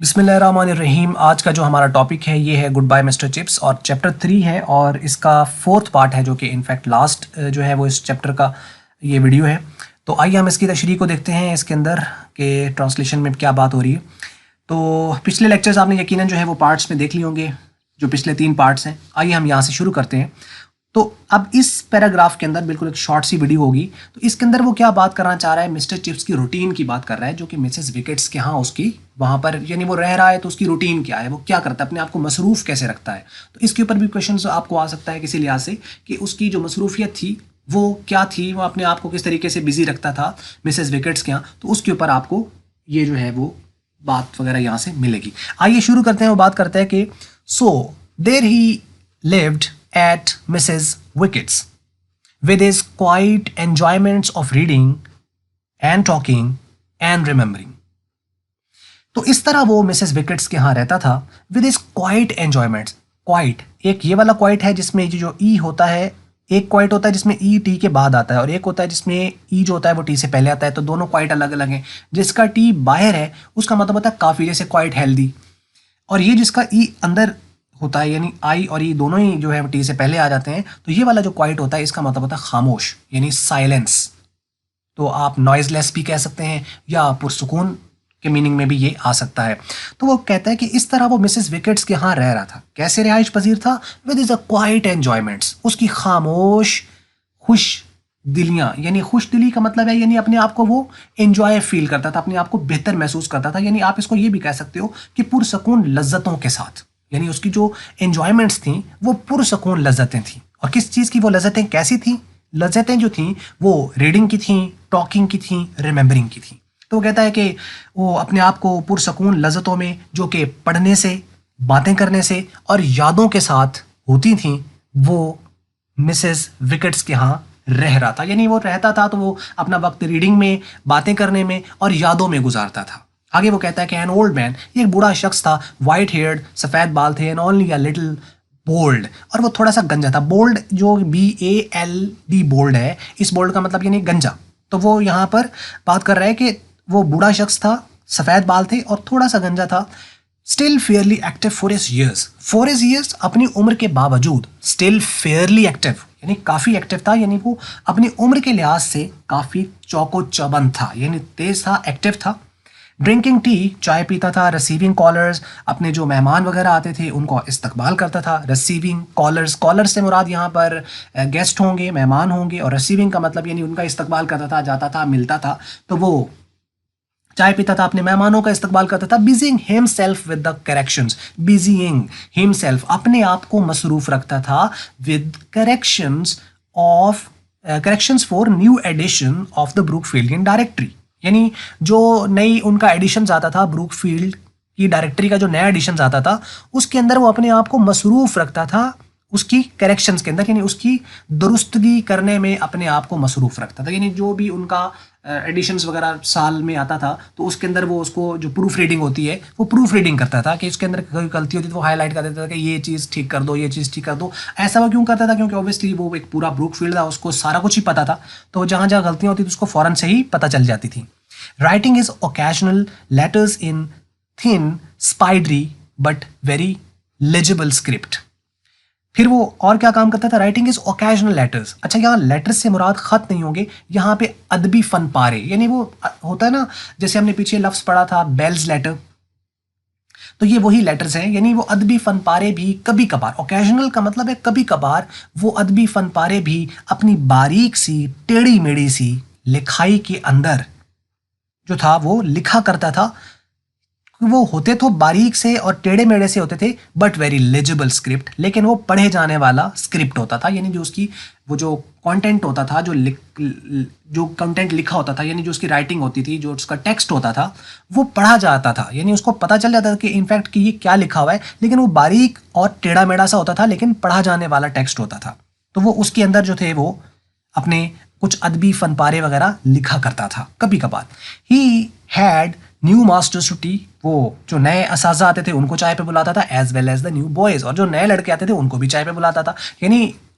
बिस्मिल्लाहिर्रहमानिर्रहीम। आज का जो हमारा टॉपिक है ये है गुड बाय मिस्टर चिप्स और चैप्टर 3 है और इसका 4th पार्ट है जो कि इनफैक्ट लास्ट जो है वो इस चैप्टर का ये वीडियो है। तो आइए हम इसकी तशरीह को देखते हैं इसके अंदर कि ट्रांसलेशन में क्या बात हो रही है। तो पिछले लेक्चर्स आपने यकीनन जो है वो पार्ट्स में देख लिए होंगे, जो पिछले 3 पार्ट्स हैं। आइए हम यहाँ से शुरू करते हैं। तो अब इस पैराग्राफ के अंदर बिल्कुल एक शॉर्ट सी वीडियो होगी, तो इसके अंदर वो क्या बात करना चाह रहा है, मिस्टर चिप्स की रूटीन की बात कर रहा है जो कि मिसेस विकेट्स के यहाँ उसकी वहाँ पर यानी वो रह रहा है, तो उसकी रूटीन क्या है, वो क्या करता है, अपने आप को मसरूफ़ कैसे रखता है। तो इसके ऊपर भी क्वेश्चन आपको आ सकता है किसी लिहाज से कि उसकी जो मसरूफियत थी वो क्या थी, वो अपने आप को किस तरीके से बिजी रखता था मिसेस विकेट्स के यहाँ। तो उसके ऊपर आपको ये जो है वो बात वगैरह यहाँ से मिलेगी। आइए शुरू करते हैं। वो बात करते हैं कि so there he lived at Mrs. Wicket's with his quiet enjoyments of reading and talking and remembering। तो इस तरह वो मिसेस विकेट्स के यहाँ रहता था with his quiet enjoyments। Quite, एक ये वाला क्वाइट है जिसमें जो ई होता है, एक क्वाइट होता है जिसमें ई टी के बाद आता है और एक होता है जिसमें ई जो होता है वो टी से पहले आता है। तो दोनों क्वाइट अलग अलग हैं। जिसका टी बाहर है उसका मतलब होता है काफ़ी, जैसे क्वाइट हेल्दी, और ये जिसका ई अंदर होता है यानी आई और ई दोनों ही जो है टी से पहले आ जाते हैं, तो ये वाला जो क्वाइट होता है इसका मतलब होता है खामोश यानी साइलेंस। तो आप नॉइजलेस भी कह सकते हैं या पुरसुकून के मीनिंग में भी ये आ सकता है। तो वो कहता है कि इस तरह वो मिसेस विकेट्स के यहाँ रह रहा था। कैसे रिहाइश पजीर था? With is a quite enjoyments, उसकी खामोश खुश दिलियाँ, यानी खुश दिली का मतलब है यानी अपने आप को वो एंजॉय फील करता था, अपने आप को बेहतर महसूस करता था। यानी आप इसको ये भी कह सकते हो कि पुरसकून लज्जतों के साथ, यानी उसकी जो एंजॉयमेंट्स थी वो पुरसकून लज्जतें थी। और किस चीज़ की वो लज्जतें कैसी थी? लज्जतें जो थी वो रीडिंग की थी, टॉकिंग की थी, रिमेंबरिंग की थी। तो वो कहता है कि वो अपने आप को पुरसकून लज्जतों में जो कि पढ़ने से, बातें करने से और यादों के साथ होती थी, वो मिसेस विकेट्स के यहाँ रह रहा था। यानी वो रहता था तो वो अपना वक्त रीडिंग में, बातें करने में और यादों में गुजारता था। आगे वो कहता है कि एन ओल्ड मैन, ये एक बूढ़ा शख्स था, वाइट हेयर्ड, सफ़ेद बाल थे, and only a little bald, और वो थोड़ा सा गंजा था। बोल्ड जो BALD बोल्ड है, इस बोल्ड का मतलब यानी गंजा। तो वो यहाँ पर बात कर रहा है कि वो बूढ़ा शख्स था, सफ़ेद बाल थे और थोड़ा सा गंजा था। Still Fairlie active for his years, अपनी उम्र के बावजूद स्टिल फेयरली एक्टिव यानी काफ़ी एक्टिव था, यानी वो अपनी उम्र के लिहाज से काफ़ी चौको चौबंद था, यानी तेज था, एक्टिव था। ड्रिंकिंग टी, चाय पीता था। रिसीविंग कॉलर्स, अपने जो मेहमान वगैरह आते थे उनको इस्तकबाल करता था। रिसीविंग कॉलर्स, कॉलर्स से मुराद यहाँ पर गेस्ट होंगे, मेहमान होंगे, और रिसीविंग का मतलब यानी उनका इस्तकबाल करता था, जाता था, मिलता था। तो वो चाय पीता था, अपने मेहमानों का इस्तकबाल करता था। Busying himself with the corrections, busying himself, अपने आप को मसरूफ रखता था with corrections for new edition of the Brookfieldian directory, यानी जो नई उनका एडिशंस आता था, ब्रूकफील्ड की डायरेक्टरी का जो नया एडिशंस आता था उसके अंदर वो अपने आप को मसरूफ़ रखता था, उसकी करेक्शंस के अंदर, यानी उसकी दुरुस्तगी करने में अपने आप को मसरूफ़ रखता था। यानी जो भी उनका एडिशंस वगैरह साल में आता था तो उसके अंदर वो उसको जो प्रूफ रीडिंग होती है वो प्रूफ रीडिंग करता था कि उसके अंदर कोई गलती होती तो वो हाईलाइट कर देता था कि ये चीज़ ठीक कर दो, ये चीज़ ठीक कर दो। ऐसा वो क्यों करता था? क्योंकि ऑब्वियसली वो एक पूरा ब्रूकफील्ड था, उसको सारा कुछ ही पता था, तो जहाँ जहाँ गलतियाँ होती थी उसको फ़ौरन से ही पता चल जाती थी। Writing his occasional letters in thin, spidery but very legible script। फिर वो और क्या काम करता था? Writing is occasional letters. अच्छा, यहाँ लेटर्स से मुराद ख़त नहीं होंगे, यहाँ पे अदबी फन पारे, यानी वो होता है ना, जैसे हमने पीछे लफ्ज़ पढ़ा था बेल्स लेटर, तो ये वही लेटर्स हैं। यानी वो अदबी फन पारे भी कभी कभार, ओकेजनल का मतलब है कभी कभार, वो अदबी फन पारे भी अपनी बारीक सी टेढ़ी मेढ़ी सी लिखाई के अंदर जो था वो लिखा करता था। वो होते तो बारीक से और टेढ़े मेढ़े से होते थे, बट वेरी लेजिबल स्क्रिप्ट, लेकिन वो पढ़े जाने वाला स्क्रिप्ट होता था। यानी जो उसकी वो जो कंटेंट होता था, जो कंटेंट लिखा होता था, यानी जो उसकी राइटिंग होती थी, जो उसका टेक्स्ट होता था वो पढ़ा जाता था, यानी उसको पता चल जाता था कि इनफैक्ट कि ये क्या लिखा हुआ है, लेकिन वो बारीक और टेढ़ा मेढ़ा सा होता था, लेकिन पढ़ा जाने वाला टेक्स्ट होता था। तो वो उसके अंदर जो थे वो अपने कुछ अदबी फनपारे वगैरह लिखा करता था कभी कभार। He had new masters to tea, वो जो नए असाज़ा आते थे उनको चाय पे बुलाता था, as well as the new boys, और जो नए लड़के आते थे उनको भी चाय पे बुलाता था। यानी